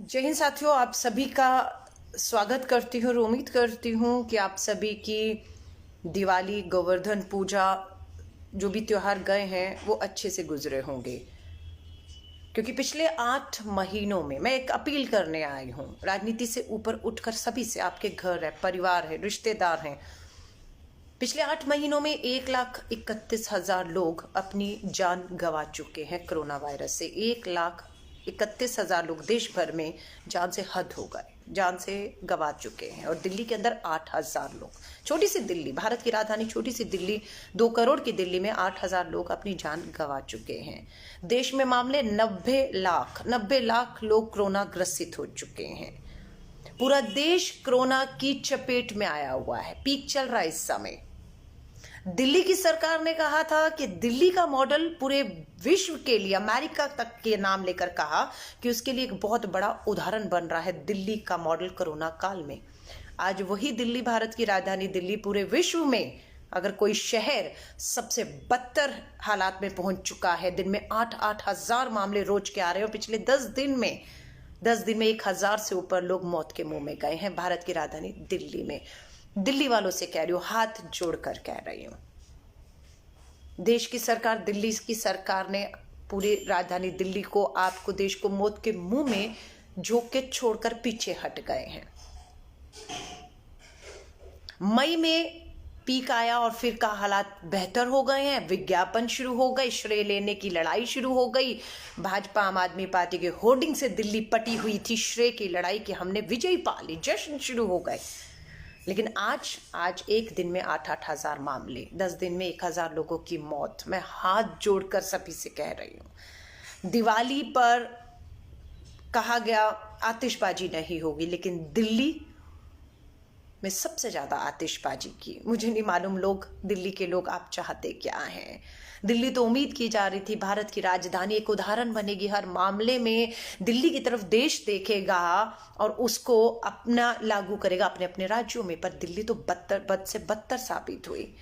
जय हिंद साथियों, आप सभी का स्वागत करती हूँ और उम्मीद करती हूँ कि आप सभी की दिवाली, गोवर्धन पूजा, जो भी त्योहार गए हैं वो अच्छे से गुजरे होंगे। क्योंकि पिछले 8 महीनों में मैं एक अपील करने आई हूँ, राजनीति से ऊपर उठकर सभी से, आपके घर है, परिवार है, रिश्तेदार हैं। पिछले 8 महीनों में 1,31,000 लोग अपनी जान गंवा चुके हैं कोरोना वायरस से। 1,31,000 लोग देश भर में जान से हद हो गए, जान से गंवा चुके हैं। और दिल्ली के अंदर 8,000 लोग, छोटी सी दिल्ली, भारत की राजधानी छोटी सी दिल्ली, 2 करोड़ की दिल्ली में 8,000 लोग अपनी जान गंवा चुके हैं। देश में मामले 90 लाख लोग कोरोना ग्रसित हो चुके हैं। पूरा देश कोरोना की चपेट में आया हुआ है, पीक चल रहा है इस समय। दिल्ली की सरकार ने कहा था कि दिल्ली का मॉडल पूरे विश्व के लिए, अमेरिका तक के नाम लेकर कहा कि उसके लिए एक बहुत बड़ा उदाहरण बन रहा है दिल्ली का मॉडल कोरोना काल में। आज वही दिल्ली, भारत की राजधानी दिल्ली, पूरे विश्व में अगर कोई शहर सबसे बदतर हालात में पहुंच चुका है। दिन में 8-8 हजार मामले रोज के आ रहे हैं और पिछले 10 दिन में 1,000 से ऊपर लोग मौत के मुंह में गए हैं भारत की राजधानी दिल्ली में। दिल्ली वालों से कह रही हूँ, हाथ जोड़कर कह रही हूँ, देश की सरकार, दिल्ली की सरकार ने पूरी राजधानी दिल्ली को, आपको, देश को मौत के मुंह में झोंक के छोड़कर पीछे हट गए हैं। मई में पीक आया और फिर का हालात बेहतर हो गए हैं। विज्ञापन शुरू हो गए, श्रेय लेने की लड़ाई शुरू हो गई। भाजपा आम आदमी पार्टी के होर्डिंग से दिल्ली पटी हुई थी श्रेय की लड़ाई कि हमने विजय पा ली, जश्न शुरू हो गए। लेकिन आज एक दिन में 8-8 हजार मामले, 10 दिन में 1,000 लोगों की मौत। मैं हाथ जोड़कर सभी से कह रही हूँ, दिवाली पर कहा गया आतिशबाजी नहीं होगी, लेकिन दिल्ली में सबसे ज्यादा आतिशबाजी की। मुझे नहीं मालूम लोग, दिल्ली के लोग, आप चाहते क्या हैं। दिल्ली तो उम्मीद की जा रही थी भारत की राजधानी एक उदाहरण बनेगी, हर मामले में दिल्ली की तरफ देश देखेगा और उसको अपना लागू करेगा अपने अपने राज्यों में। पर दिल्ली तो बद से बदतर साबित हुई।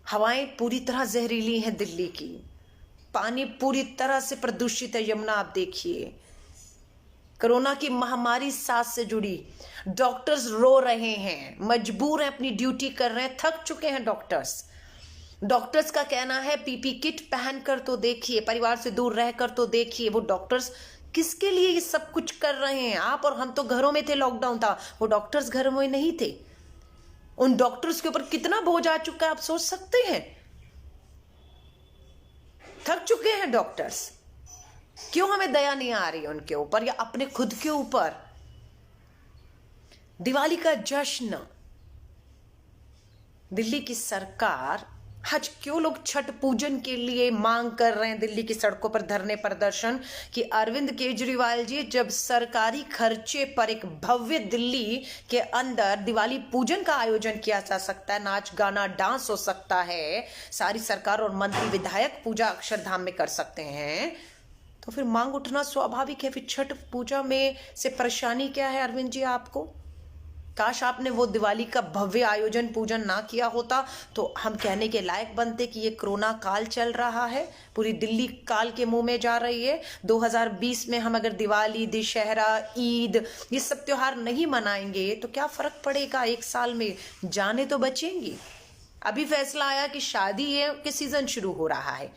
हवाएं पूरी तरह जहरीली हैं दिल्ली की, पानी पूरी तरह से प्रदूषित है। यमुना आप देखिए, कोरोना की महामारी सांस से जुड़ी, डॉक्टर्स रो रहे हैं, मजबूर हैं, अपनी ड्यूटी कर रहे हैं, थक चुके हैं डॉक्टर्स का कहना है पीपी किट पहन कर तो देखिए, परिवार से दूर रहकर तो देखिए। वो डॉक्टर्स किसके लिए ये सब कुछ कर रहे हैं? आप और हम तो घरों में थे, लॉकडाउन था, वो डॉक्टर्स घरों में नहीं थे। उन डॉक्टर्स के ऊपर कितना बोझ आ चुका है आप सोच सकते हैं। थक चुके हैं डॉक्टर्स। क्यों हमें दया नहीं आ रही उनके ऊपर या अपने खुद के ऊपर? दिवाली का जश्न, दिल्ली की सरकार, आज क्यों लोग छठ पूजन के लिए मांग कर रहे हैं दिल्ली की सड़कों पर धरने प्रदर्शन कि अरविंद केजरीवाल जी, जब सरकारी खर्चे पर एक भव्य दिल्ली के अंदर दिवाली पूजन का आयोजन किया जा सकता है, नाच गाना डांस हो सकता है, सारी सरकार और मंत्री विधायक पूजा अक्षरधाम में कर सकते हैं, तो फिर मांग उठना स्वाभाविक है। फिर छठ पूजा में से परेशानी क्या है अरविंद जी आपको? काश आपने वो दिवाली का भव्य आयोजन पूजन ना किया होता तो हम कहने के लायक बनते कि ये कोरोना काल चल रहा है, पूरी दिल्ली काल के मुंह में जा रही है। 2020 में हम अगर दिवाली, दशहरा, ईद, ये सब त्योहार नहीं मनाएंगे तो क्या फर्क पड़ेगा? एक साल में जाने तो बचेंगी। अभी फैसला आया कि शादी के सीजन शुरू हो रहा है,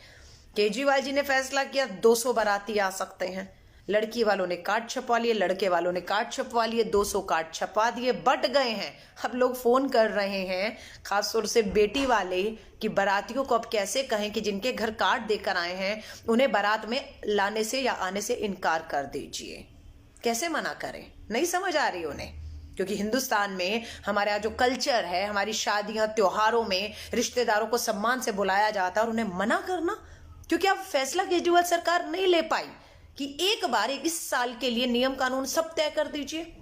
केजरीवाल जी ने फैसला किया 200 बाराती आ सकते हैं। लड़की वालों ने कार्ड छपवा लिए, लड़के वालों ने कार्ड छपवा लिए, 200 कार्ड छपवा दिए, बट गए हैं। अब लोग फोन कर रहे हैं, खासतौर से बेटी वाले, कि बारातियों को अब कैसे कहें कि जिनके घर कार्ड देकर आए हैं उन्हें बारात में लाने से या आने से इनकार कर दीजिए। कैसे मना करें, नहीं समझ आ रही उन्हें। क्योंकि हिंदुस्तान में हमारे यहाँ जो कल्चर है, हमारी शादियां, त्योहारों में रिश्तेदारों को सम्मान से बुलाया जाता है और उन्हें मना करना क्योंकि अब फैसला केजरीवाल सरकार नहीं ले पाई कि एक बार 21 साल के लिए नियम कानून सब तय कर दीजिए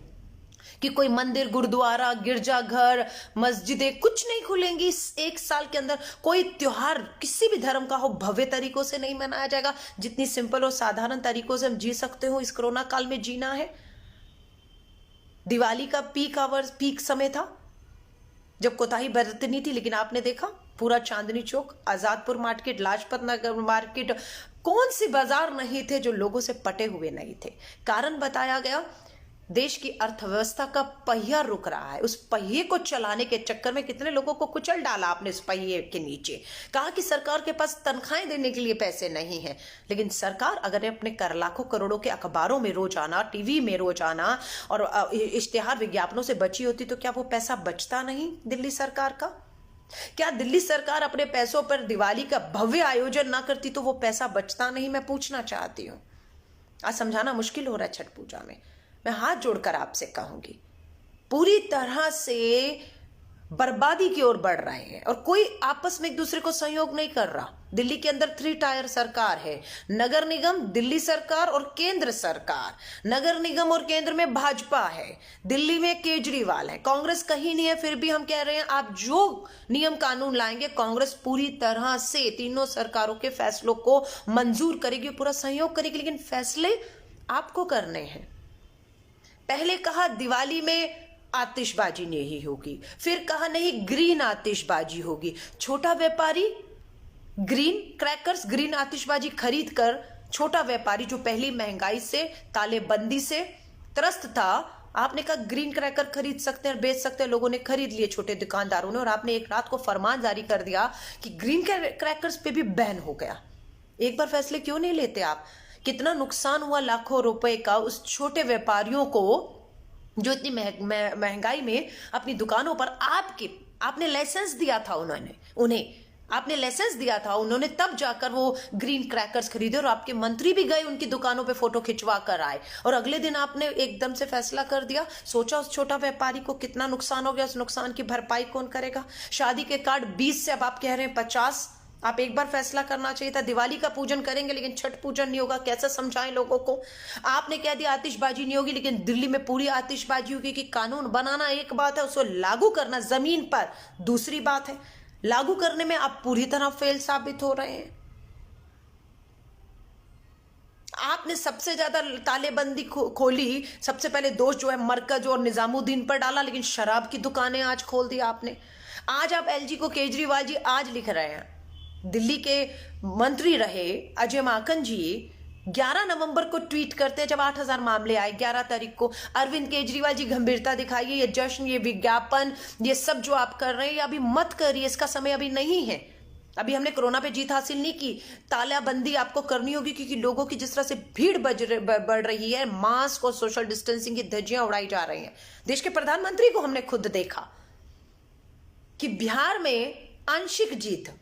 कि कोई मंदिर, गुरुद्वारा, गिरजाघर, मस्जिदें कुछ नहीं खुलेंगी इस एक साल के अंदर। कोई त्योहार किसी भी धर्म का हो भव्य तरीकों से नहीं मनाया जाएगा। जितनी सिंपल और साधारण तरीकों से हम जी सकते हो इस कोरोना काल में जीना है। दिवाली का पीक समय था जब कोताही बरतनी थी, लेकिन आपने देखा पूरा चांदनी चौक, आजादपुर मार्केट, लाजपत नगर मार्केट, कौन सी बाजार नहीं थे जो लोगों से पटे हुए नहीं थे। कारण बताया गया, देश की अर्थव्यवस्था का पहिया रुक रहा है। उस पहिए को चलाने के चक्कर में कितने लोगों को कुचल डाला आपने उस पहिए के नीचे। कहा कि सरकार के पास तनख्वाहें देने के लिए पैसे नहीं है, लेकिन सरकार अगर अपने कर लाखों करोड़ों के अखबारों में रोजाना, टीवी में रोजाना और इश्तेहार विज्ञापनों से बची होती तो क्या वो पैसा बचता नहीं दिल्ली सरकार का? क्या दिल्ली सरकार अपने पैसों पर दिवाली का भव्य आयोजन ना करती तो वो पैसा बचता नहीं? मैं पूछना चाहती हूं। आज समझाना मुश्किल हो रहा है छठ पूजा में। मैं हाथ जोड़कर आपसे कहूंगी, पूरी तरह से बर्बादी की ओर बढ़ रहे हैं और कोई आपस में एक दूसरे को सहयोग नहीं कर रहा। दिल्ली के अंदर 3 टायर सरकार है, नगर निगम, दिल्ली सरकार और केंद्र सरकार। नगर निगम और केंद्र में भाजपा है, दिल्ली में केजरीवाल है, कांग्रेस कहीं नहीं है। फिर भी हम कह रहे हैं आप जो नियम कानून लाएंगे कांग्रेस पूरी तरह से तीनों सरकारों के फैसलों को मंजूर करेगी, पूरा सहयोग करेगी, लेकिन फैसले आपको करने हैं। पहले कहा दिवाली में आतिशबाजी नहीं होगी, फिर कहा नहीं ग्रीन आतिशबाजी होगी। छोटा व्यापारी ग्रीन क्रैकर्स, ग्रीन आतिशबाजी खरीद कर, छोटा व्यापारी जो पहली महंगाई से, तालेबंदी से त्रस्त था, आपने कहा ग्रीन क्रैकर खरीद सकते हैं और बेच सकते हैं। लोगों ने खरीद लिए, छोटे दुकानदारों ने, और आपने एक रात को फरमान जारी कर दिया कि ग्रीन क्रैकर्स पे भी बैन हो गया। एक बार फैसले क्यों नहीं लेते आप? कितना नुकसान हुआ लाखों रुपए का उस छोटे व्यापारियों को जो इतनी महंगाई में अपनी दुकानों पर आपने लाइसेंस दिया था, आपने लाइसेंस दिया था, उन्होंने तब जाकर वो ग्रीन क्रैकर्स खरीदे और आपके मंत्री भी गए उनकी दुकानों पे फोटो खिंचवा कर आए, और अगले दिन आपने एकदम से फैसला कर दिया। सोचा उस छोटा व्यापारी को कितना नुकसान हो गया, उस नुकसान की भरपाई कौन करेगा? शादी के कार्ड 20 से अब आप कह रहे हैं 50। आप एक बार फैसला करना चाहिए था। दिवाली का पूजन करेंगे लेकिन छठ पूजन नहीं होगा, कैसे समझाएं लोगों को? आपने कह दिया आतिशबाजी नहीं होगी, लेकिन दिल्ली में पूरी आतिशबाजी होगी। कि कानून बनाना एक बात है, उसको लागू करना जमीन पर दूसरी बात है। लागू करने में आप पूरी तरह फेल साबित हो रहे हैं। आपने सबसे ज्यादा तालेबंदी खोली, सबसे पहले दोष जो है मरकज और निजामुद्दीन पर डाला, लेकिन शराब की दुकानें आज खोल दी आपने। आज आप एलजी को केजरीवाल जी आज लिख रहे हैं। दिल्ली के मंत्री रहे अजय माकन जी 11 नवंबर को ट्वीट करते हैं, जब 8000 मामले आए 11 तारीख को, अरविंद केजरीवाल जी गंभीरता दिखाइए, ये जश्न, ये विज्ञापन, ये सब जो आप कर रहे हैं अभी मत करिए, इसका समय अभी नहीं है। अभी हमने कोरोना पे जीत हासिल नहीं की। तालाबंदी आपको करनी होगी, क्योंकि लोगों की जिस तरह से भीड़ बढ़ रही है, मास्क और सोशल डिस्टेंसिंग की धज्जियां उड़ाई जा रही हैं। देश के प्रधानमंत्री को हमने खुद देखा कि बिहार में आंशिक जीत,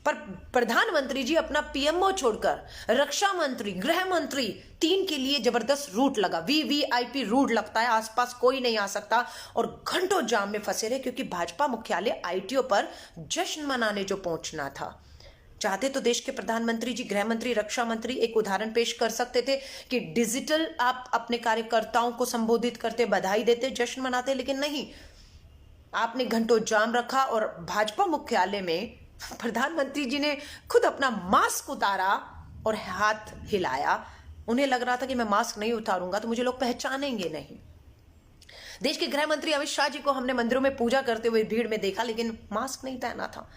पर प्रधानमंत्री जी अपना पीएमओ छोड़कर रक्षा मंत्री, गृह मंत्री, 3 के लिए जबरदस्त रूट लगा, वीवीआईपी रूट लगता है, आसपास कोई नहीं आ सकता, और घंटों जाम में फंसे रहे, क्योंकि भाजपा मुख्यालय आईटीओ पर जश्न मनाने जो पहुंचना था। चाहते तो देश के प्रधानमंत्री जी, गृह मंत्री, रक्षा मंत्री एक उदाहरण पेश कर सकते थे कि डिजिटल आप अपने कार्यकर्ताओं को संबोधित करते, बधाई देते, जश्न मनाते, लेकिन नहीं, आपने घंटों जाम रखा। और भाजपा मुख्यालय में प्रधानमंत्री जी ने खुद अपना मास्क उतारा और हाथ हिलाया। उन्हें लग रहा था कि मैं मास्क नहीं उतारूंगा तो मुझे लोग पहचानेंगे नहीं। देश के गृह मंत्री अमित शाह जी को हमने मंदिरों में पूजा करते हुए भीड़ में देखा, लेकिन मास्क नहीं पहना था।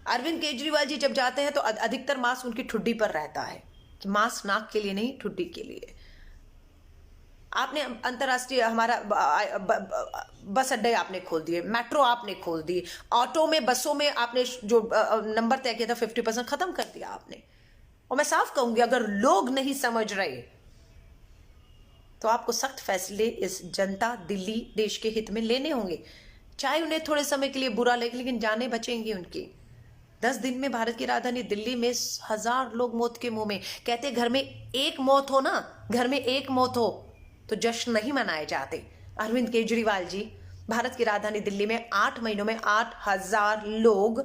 अरविंद केजरीवाल जी जब जाते हैं तो अधिकतर मास्क उनकी ठुड्डी पर रहता है, कि मास्क नाक के लिए नहीं, ठुड्डी के लिए। आपने अंतरराष्ट्रीय हमारा बस अड्डे आपने खोल दिए, मेट्रो आपने खोल दी, ऑटो में, बसों में आपने जो नंबर तय किया था 50% खत्म कर दिया आपने। और मैं साफ कहूंगी, अगर लोग नहीं समझ रहे तो आपको सख्त फैसले इस जनता, दिल्ली, देश के हित में लेने होंगे। चाहे उन्हें थोड़े समय के लिए बुरा लगे, लेकिन जाने बचेंगी उनकी। 10 दिन में भारत की राजधानी दिल्ली में 1000 लोग मौत के मुंह में। कहते घर में एक मौत हो ना, घर में एक मौत हो तो जश्न नहीं मनाए जाते। अरविंद केजरीवाल जी, भारत की राजधानी दिल्ली में 8 महीनों में 8000 लोग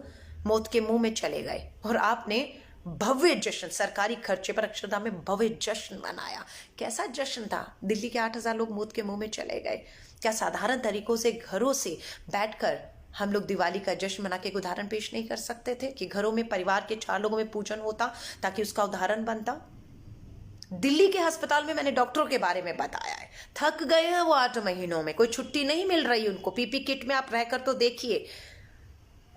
मौत के मुंह में चले गए और आपने भव्य जश्न सरकारी खर्चे पर अक्षरधाम में भव्य जश्न मनाया। कैसा जश्न था? दिल्ली के 8,000 लोग मौत के मुंह में चले गए। क्या साधारण तरीकों से घरों से बैठकर हम लोग दिवाली का जश्न मना के एक उदाहरण पेश नहीं कर सकते थे कि घरों में परिवार के 4 लोगों में पूजन होता ताकि उसका उदाहरण बनता? दिल्ली के अस्पताल में मैंने डॉक्टरों के बारे में बताया है, थक गए हैं वो 8 महीनों में, कोई छुट्टी नहीं मिल रही उनको। पीपी किट में आप रहकर तो देखिए,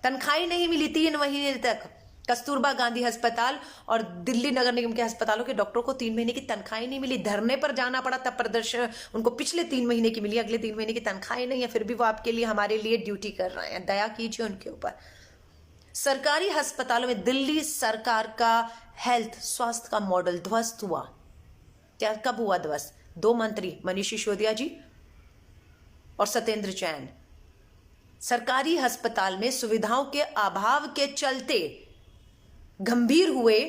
तनख्वाही नहीं मिली 3 महीने तक। कस्तूरबा गांधी अस्पताल और दिल्ली नगर निगम के अस्पतालों के डॉक्टरों को 3 महीने की तनख्वाही नहीं मिली, धरने पर जाना पड़ा, तब प्रदर्शन उनको पिछले 3 महीने की मिली, अगले 3 महीने की तनख्वाही नहीं है, फिर भी वो आपके लिए हमारे लिए ड्यूटी कर रहे हैं। दया कीजिए उनके ऊपर। सरकारी अस्पतालों में दिल्ली सरकार का हेल्थ स्वास्थ्य का मॉडल ध्वस्त हुआ। क्या कब हुआ ध्वस्त? 2 मंत्री मनीष सिसोदिया जी और सत्येंद्र जैन सरकारी अस्पताल में सुविधाओं के अभाव के चलते गंभीर हुए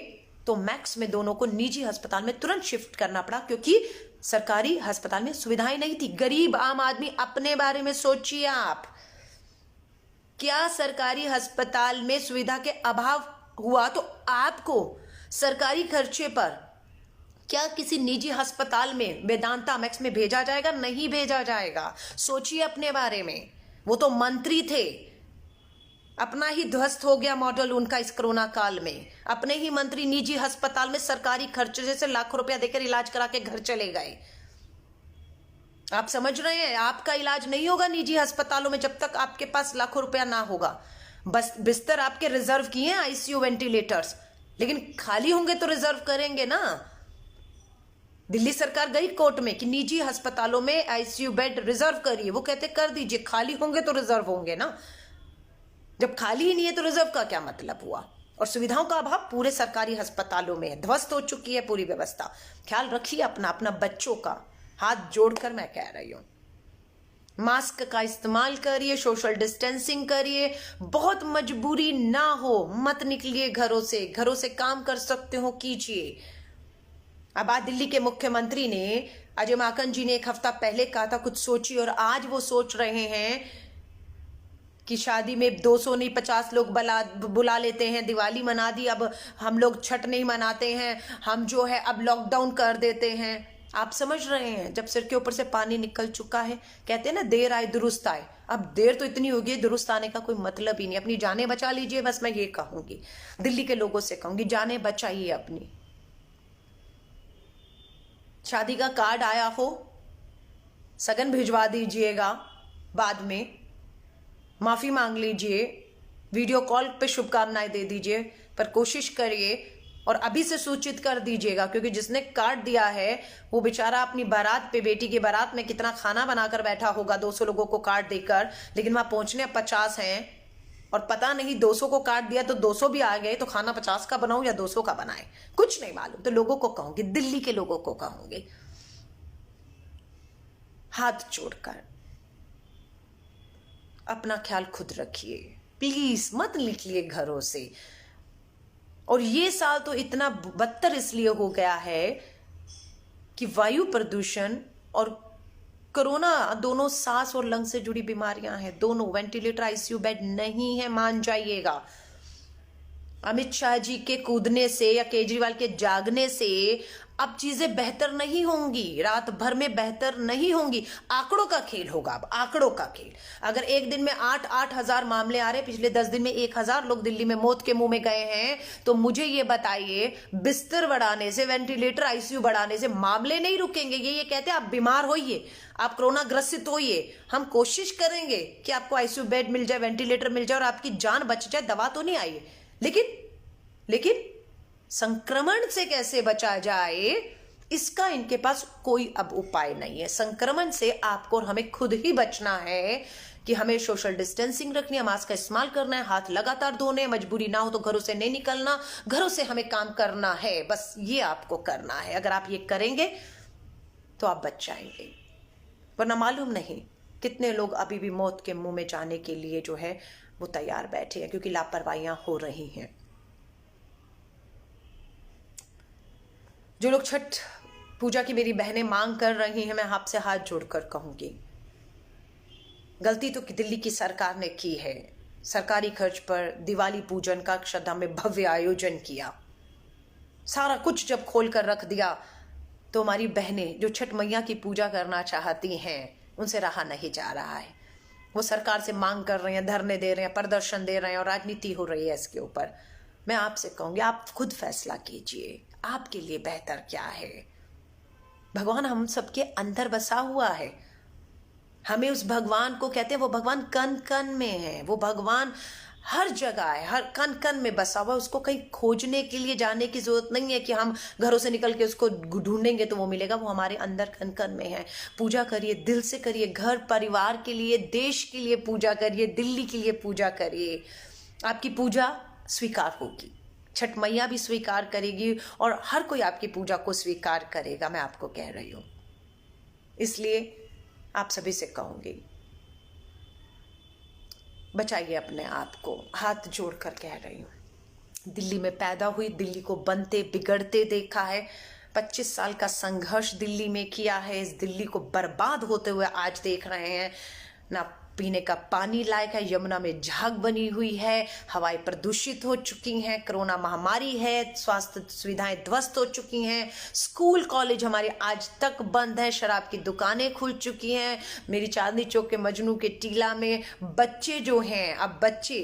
तो मैक्स में दोनों को निजी अस्पताल में तुरंत शिफ्ट करना पड़ा, क्योंकि सरकारी अस्पताल में सुविधाएं नहीं थी। गरीब आम आदमी, अपने बारे में सोचिए आप। क्या सरकारी अस्पताल में सुविधा के अभाव हुआ तो आपको सरकारी खर्चे पर क्या किसी निजी अस्पताल में वेदांता मैक्स में भेजा जाएगा? नहीं भेजा जाएगा। सोचिए अपने बारे में। वो तो मंत्री थे, अपना ही ध्वस्त हो गया मॉडल उनका इस कोरोना काल में। अपने ही मंत्री निजी अस्पताल में सरकारी खर्चे से लाखों रुपया देकर इलाज करा के घर चले गए। आप समझ रहे हैं? आपका इलाज नहीं होगा निजी अस्पतालों में जब तक आपके पास लाखों रुपया ना होगा। बस बिस्तर आपके रिजर्व किए हैं, आईसीयू वेंटिलेटर्स, लेकिन खाली होंगे तो रिजर्व करेंगे ना। दिल्ली सरकार गई कोर्ट में कि निजी अस्पतालों में आईसीयू बेड रिजर्व करिए। वो कहते कर दीजिए, खाली होंगे तो रिजर्व होंगे ना। जब खाली ही नहीं है तो रिजर्व का क्या मतलब हुआ? और सुविधाओं का अभाव पूरे सरकारी अस्पतालों में है, ध्वस्त हो चुकी है पूरी व्यवस्था। ख्याल रखिए अपना, अपना बच्चों का। हाथ जोड़कर मैं कह रही हूं, मास्क का इस्तेमाल करिए, सोशल डिस्टेंसिंग करिए। बहुत मजबूरी ना हो मत निकलिए घरों से, घरों से काम कर सकते हो कीजिए। अब आज दिल्ली के मुख्यमंत्री ने, अजय माकन जी ने 1 हफ्ता पहले कहा था कुछ सोचिए, और आज वो सोच रहे हैं कि शादी में 200 नहीं 50 लोग बुला लेते हैं, दिवाली मना दी, अब हम लोग छठ नहीं मनाते हैं, हम जो है अब लॉकडाउन कर देते हैं। आप समझ रहे हैं, जब सिर के ऊपर से पानी निकल चुका है। कहते हैं ना देर आए दुरुस्त आए। अब देर तो इतनी होगी, दुरुस्त आने का कोई मतलब ही नहीं। अपनी जानें बचा लीजिए, बस मैं ये कहूंगी, दिल्ली के लोगों से कहूंगी, जानें बचाइए अपनी। शादी का कार्ड आया हो, सगन भिजवा दीजिएगा, बाद में माफी मांग लीजिए, वीडियो कॉल पे शुभकामनाएं दे दीजिए, पर कोशिश करिए और अभी से सूचित कर दीजिएगा, क्योंकि जिसने कार्ड दिया है वो बेचारा अपनी बारात पे, बेटी की बारात में कितना खाना बनाकर बैठा होगा 200 लोगों को कार्ड देकर, लेकिन वहां पहुंचने 50 हैं और पता नहीं 200 को कार्ड दिया तो 200 भी आ गए, तो खाना 50 का बनाऊं या 200 का बनाए, कुछ नहीं मालूम। तो लोगों को कहूंगी, दिल्ली के लोगों को कहूंगी, हाथ जोड़कर अपना ख्याल खुद रखिए, प्लीज मत निकलिए घरों से। और ये साल तो इतना बदतर इसलिए हो गया है कि वायु प्रदूषण और कोरोना दोनों सांस और लंग से जुड़ी बीमारियां हैं, दोनों। वेंटिलेटर आईसीयू बेड नहीं है, मान जाइएगा। अमित शाह जी के कूदने से या केजरीवाल के जागने से अब चीजें बेहतर नहीं होंगी, रात भर में बेहतर नहीं होंगी। आंकड़ों का खेल होगा अब, आंकड़ों का खेल। अगर एक दिन में 8-8 हजार मामले आ रहे, पिछले 10 दिन में 1,000 लोग दिल्ली में मौत के मुंह में गए हैं, तो मुझे ये बताइए, बिस्तर बढ़ाने से, वेंटिलेटर आईसीयू बढ़ाने से मामले नहीं रुकेंगे। ये कहते हैं आप बीमार होइए, आप कोरोना ग्रसित होइए, हम कोशिश करेंगे कि आपको आईसीयू बेड मिल जाए, वेंटिलेटर मिल जाए और आपकी जान बच जाए, दवा तो नहीं आई, लेकिन संक्रमण से कैसे बचा जाए, इसका इनके पास कोई अब उपाय नहीं है। संक्रमण से आपको और हमें खुद ही बचना है कि हमें सोशल डिस्टेंसिंग रखनी है, मास्क का इस्तेमाल करना है, हाथ लगातार धोने, मजबूरी ना हो तो घरों से नहीं निकलना, घरों से हमें काम करना है, बस ये आपको करना है। अगर आप ये करेंगे तो आप बच जाएंगे, वरना मालूम नहीं कितने लोग अभी भी मौत के मुंह में जाने के लिए जो है वो तैयार बैठे हैं, क्योंकि लापरवाहियां हो रही हैं। जो लोग छठ पूजा की मेरी बहनें मांग कर रही हैं, मैं आपसे हाथ जोड़कर कहूंगी, गलती तो दिल्ली की सरकार ने की है। सरकारी खर्च पर दिवाली पूजन का अक्षरधाम में भव्य आयोजन किया। सारा कुछ जब खोल कर रख दिया तो हमारी बहनें जो छठ मैया की पूजा करना चाहती हैं उनसे रहा नहीं जा रहा है। वो सरकार से मांग कर रहे हैं, धरने दे रहे हैं, प्रदर्शन दे रहे हैं और राजनीति हो रही है इसके ऊपर। मैं आपसे कहूंगी आप खुद फैसला कीजिए, आपके लिए बेहतर क्या है। भगवान हम सबके अंदर बसा हुआ है। हमें उस भगवान को कहते हैं, वो भगवान कण कण में है, वो भगवान हर जगह है, हर कण कण में बसा हुआ है। उसको कहीं खोजने के लिए जाने की जरूरत नहीं है कि हम घरों से निकल के उसको ढूंढेंगे तो वो मिलेगा। वो हमारे अंदर कण कण में है। पूजा करिए, दिल से करिए, घर परिवार के लिए, देश के लिए पूजा करिए, दिल्ली के लिए पूजा करिए। आपकी पूजा स्वीकार होगी, छठ मैया भी स्वीकार करेगी और हर कोई आपकी पूजा को स्वीकार करेगा। मैं आपको कह रही हूं, इसलिए आप सभी से कहूंगी बचाइए अपने आप को, हाथ जोड़कर कह रही हूं। दिल्ली में पैदा हुई, दिल्ली को बनते बिगड़ते देखा है, 25 साल का संघर्ष दिल्ली में किया है। इस दिल्ली को बर्बाद होते हुए आज देख रहे हैं। ना पीने का पानी लायक है, यमुना में झाग बनी हुई है, हवाएं प्रदूषित हो चुकी हैं, कोरोना महामारी है, स्वास्थ्य सुविधाएं ध्वस्त हो चुकी हैं, स्कूल कॉलेज हमारे आज तक बंद है, शराब की दुकानें खुल चुकी हैं। मेरी चांदनी चौक के मजनू के टीला में बच्चे जो हैं, अब बच्चे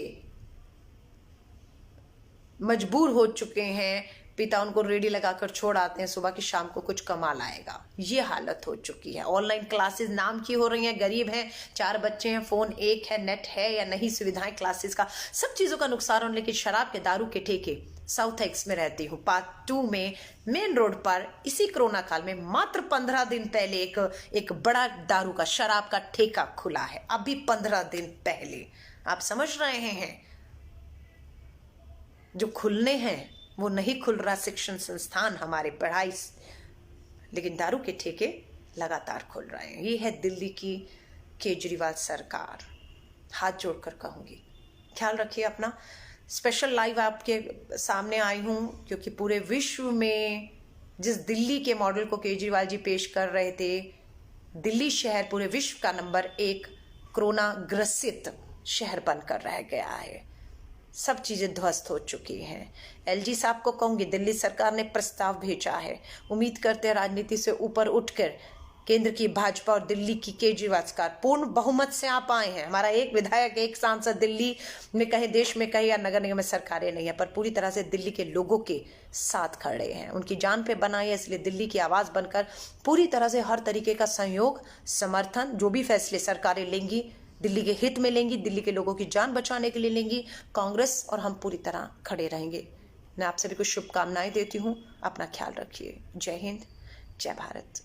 मजबूर हो चुके हैं, पिता उनको रेडी लगाकर छोड़ आते हैं, सुबह की शाम को कुछ कमा लाएगा। ये हालत हो चुकी है। ऑनलाइन क्लासेस नाम की हो रही हैं, गरीब हैं, 4 बच्चे हैं, फोन एक है, नेट है या नहीं, सुविधाएं क्लासेस का, सब चीजों का नुकसान हो। लेकिन शराब के दारू के ठेके, साउथ एक्स में रहती हूँ, पार्ट 2 में मेन रोड पर इसी कोरोना काल में मात्र 15 दिन पहले एक बड़ा दारू का, शराब का ठेका खुला है। अभी 15 दिन पहले, आप समझ रहे हैं, जो खुलने हैं वो नहीं खुल रहा शिक्षण संस्थान हमारे, पढ़ाई, लेकिन दारू के ठेके लगातार खुल रहे हैं। ये है दिल्ली की केजरीवाल सरकार। हाथ जोड़कर कहूंगी ख्याल रखिए अपना। स्पेशल लाइव आपके सामने आई हूं क्योंकि पूरे विश्व में जिस दिल्ली के मॉडल को केजरीवाल जी पेश कर रहे थे, दिल्ली शहर पूरे विश्व का नंबर 1 कोरोना ग्रसित शहर बनकर रह गया है। सब चीजें ध्वस्त हो चुकी हैं। एलजी साहब को कहूंगी, दिल्ली सरकार ने प्रस्ताव भेजा है, उम्मीद करते हैं राजनीति से ऊपर उठकर केंद्र की भाजपा और दिल्ली की केजरीवाल सरकार पूर्ण बहुमत से आप आए हैं। हमारा एक विधायक, एक सांसद दिल्ली में कहे, देश में कहे या नगर निगम में सरकारें नहीं है, पर पूरी तरह से दिल्ली के लोगों के साथ खड़े हैं, उनकी जान पे बनाई है। इसलिए दिल्ली की आवाज बनकर पूरी तरह से हर तरीके का सहयोग, समर्थन, जो भी फैसले सरकारें लेंगी दिल्ली के हित में लेंगी, दिल्ली के लोगों की जान बचाने के लिए लेंगी, कांग्रेस और हम पूरी तरह खड़े रहेंगे। मैं आप सभी को शुभकामनाएं देती हूँ। अपना ख्याल रखिए। जय हिंद, जय भारत।